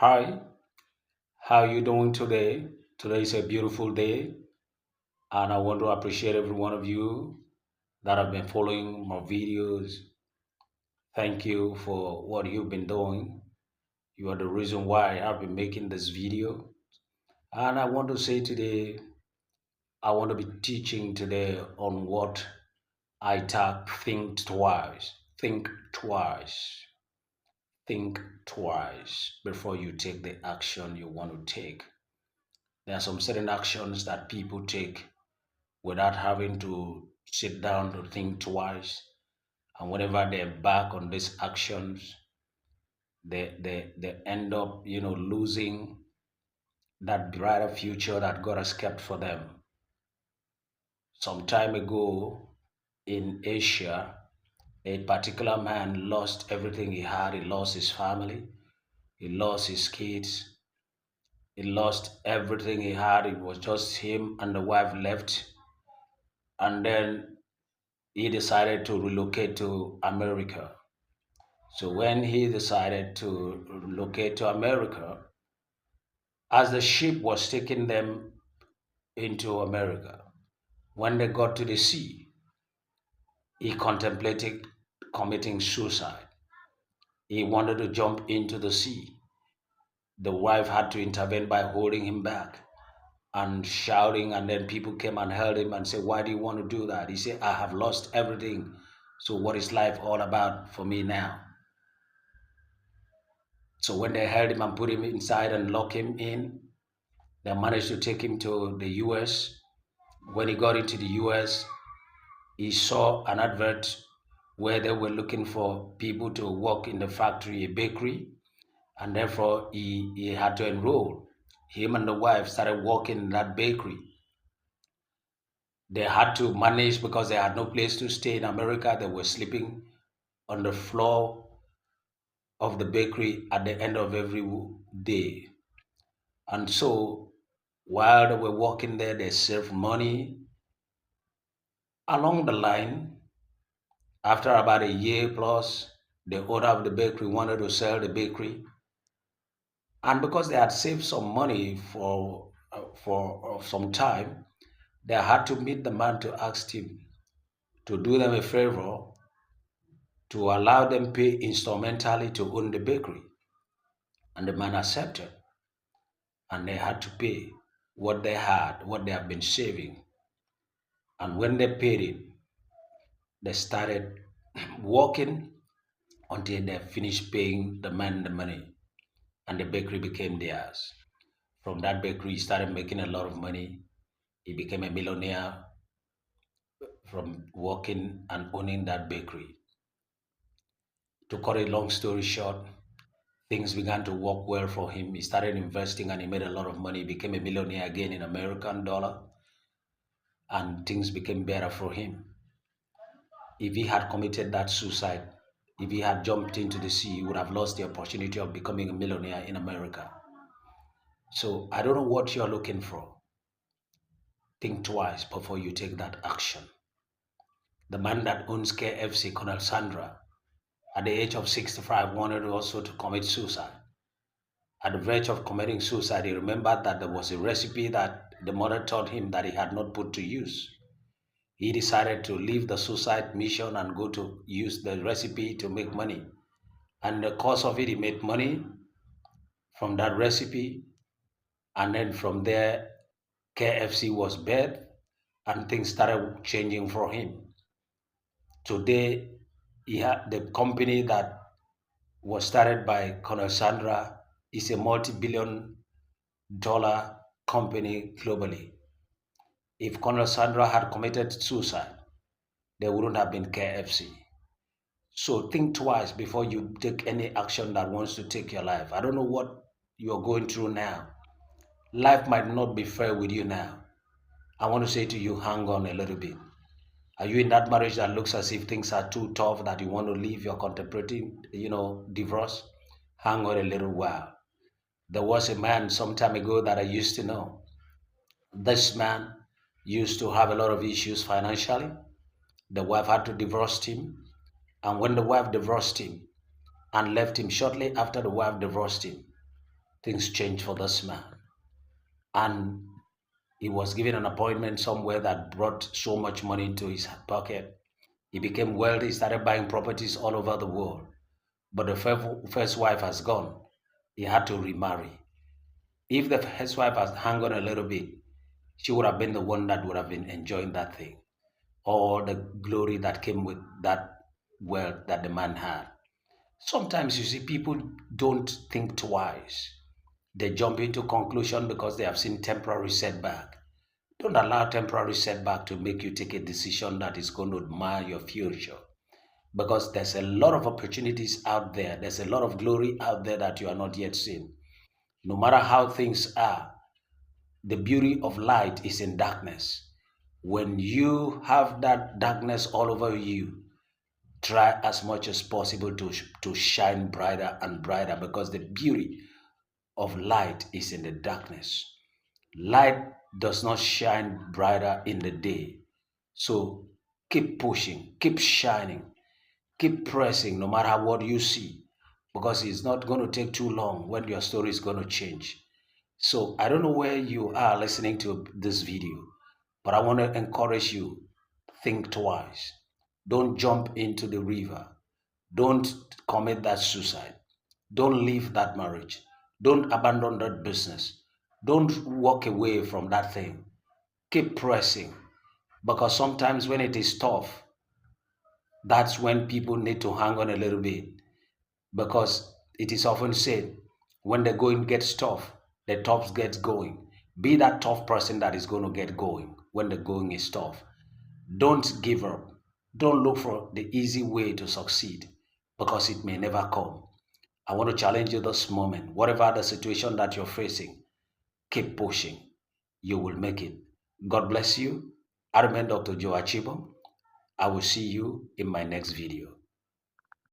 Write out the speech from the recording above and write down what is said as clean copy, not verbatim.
Hi, how you doing today? Today is a beautiful day, and I want to appreciate every one of you that have been following my videos. Thank you for what you've been doing. You are the reason why I've been making this video. And I want to say today, I want to be teaching today on what I tag think twice. Think twice. Think twice before you take the action you want to take. There are some certain actions that people take without having to sit down to think twice. And whenever they embark on these actions, they end up, losing that brighter future that God has kept for them. Some time ago in Asia, a particular man lost everything he had. He lost his family, he lost his kids, he lost everything he had. It was just him and the wife left. And then he decided to relocate to America. So when he decided to relocate to America, as the ship was taking them into America, when they got to the sea, he contemplated committing suicide. He wanted to jump into the sea. The wife had to intervene by holding him back and shouting, and then people came and held him and said, "Why do you want to do that?" He said, "I have lost everything. So what is life all about for me now?" So when they held him and put him inside and locked him in, they managed to take him to the US. When he got into the US, he saw an advert where they were looking for people to work in the factory, a bakery, and therefore he had to enroll. Him and the wife started working in that bakery. They had to manage because they had no place to stay in America. They were sleeping on the floor of the bakery at the end of every day. And so while they were working there, they saved money. Along the line, after about a year plus, the owner of the bakery wanted to sell the bakery. And because they had saved some money for some time, they had to meet the man to ask him to do them a favor to allow them pay instrumentally to own the bakery. And the man accepted. And they had to pay what they had, what they have been saving. And when they paid it, they started working until they finished paying the man the money, and the bakery became theirs. From that bakery, he started making a lot of money. He became a millionaire from working and owning that bakery. To cut a long story short, things began to work well for him. He started investing and he made a lot of money. He became a millionaire again in American dollar, and things became better for him. If he had committed that suicide, if he had jumped into the sea, he would have lost the opportunity of becoming a millionaire in America. So I don't know what you're looking for. Think twice before you take that action. The man that owns KFC, Colonel Sandra, at the age of 65, wanted also to commit suicide. At the verge of committing suicide, he remembered that there was a recipe that the mother taught him that he had not put to use. He decided to leave the suicide mission and go to use the recipe to make money. And in the course of it, he made money from that recipe. And then from there, KFC was birthed and things started changing for him. Today, he had the company that was started by Colonel Sandra is a multi-billion-dollar company globally. If Colonel Sandra had committed suicide, there wouldn't have been KFC. So think twice before you take any action that wants to take your life. I don't know what you're going through now. Life might not be fair with you now. I want to say to you, hang on a little bit. Are you in that marriage that looks as if things are too tough that you want to leave? You're contemplating, divorce? Hang on a little while. There was a man some time ago that I used to know. This man used to have a lot of issues financially. The wife had to divorce him. And when the wife divorced him and left him shortly after the wife divorced him, things changed for this man. And he was given an appointment somewhere that brought so much money into his pocket. He became wealthy, started buying properties all over the world. But the first wife has gone. He had to remarry. If the first wife has hung on a little bit, she would have been the one that would have been enjoying that thing, all the glory that came with that wealth that the man had. Sometimes you see people don't think twice. They jump into conclusion because they have seen temporary setback. Don't allow temporary setback to make you take a decision that is going to mar your future. Because there's a lot of opportunities out there. There's a lot of glory out there that you are not yet seeing. No matter how things are, the beauty of light is in darkness. When you have that darkness all over you, try as much as possible to shine brighter and brighter, because the beauty of light is in the darkness. Light does not shine brighter in the day. So keep pushing, keep shining, keep pressing no matter what you see, because it's not going to take too long when your story is going to change. So I don't know where you are listening to this video, but I want to encourage you, think twice. Don't jump into the river. Don't commit that suicide. Don't leave that marriage. Don't abandon that business. Don't walk away from that thing. Keep pressing, because sometimes when it is tough, that's when people need to hang on a little bit, because it is often said when the going gets tough, the tough gets going. Be that tough person that is going to get going when the going is tough. Don't give up. Don't look for the easy way to succeed, because it may never come. I want to challenge you this moment. Whatever the situation that you're facing, keep pushing. You will make it. God bless you. I remain Dr. Joe Achibo. I will see you in my next video.